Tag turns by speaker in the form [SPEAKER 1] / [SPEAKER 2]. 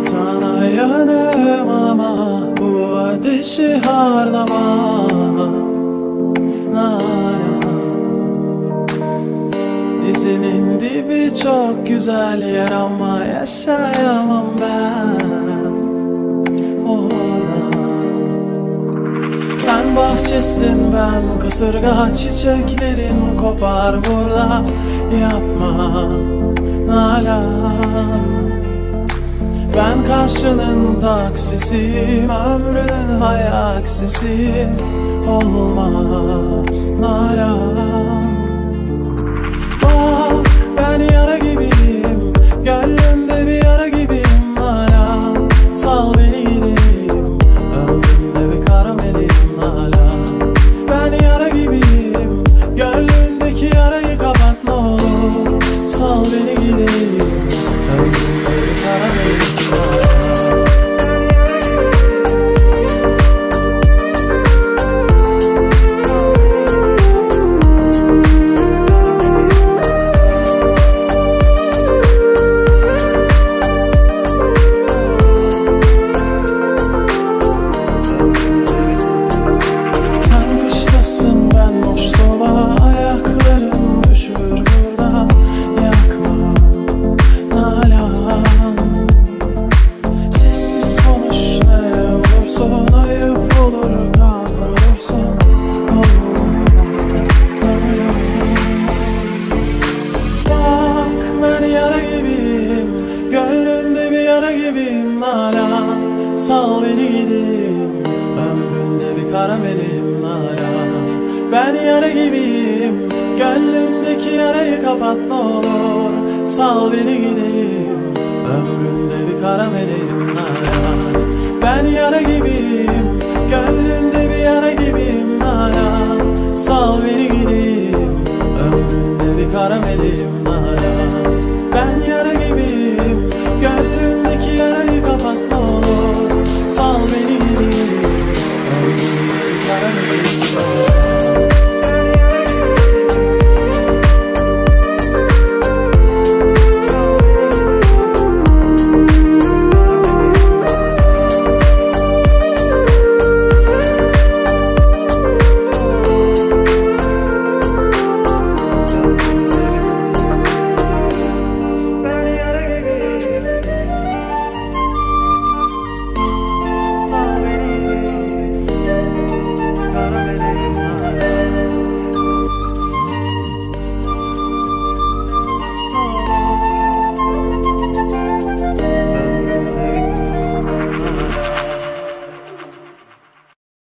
[SPEAKER 1] Sana yanım ama bu ateşi harlama. Dizinin dibi çok güzel yer ama yaşayamam ben orada. Sen bahçesin, ben kasırga, çiçeklerin kopar burada. Yapma Nalan, ben karşının taksisiyim, ömrünün hayaksisi. Olmaz Nalan. Bak ben yara gibiyim, gönlümde bir yara gibiyim Nalan. Sal beni gideyim, ömrümde bir karamelim Nalan. Ben yara gibiyim, gönlündeki yarayı kapat ne olur. Sal beni gideyim, ömrümde bir karamelim Nalan. Sal beni gideyim, ömründe bir karamelim Nalan. Ben yara gibiyim, gönlümdeki yarayı kapat ne olur. Sal beni gideyim, ömründe bir karamelim Nalan. Ben yara gibiyim, gönlümde bir yara gibiyim Nalan. Sal beni gideyim, ömründe bir karamelim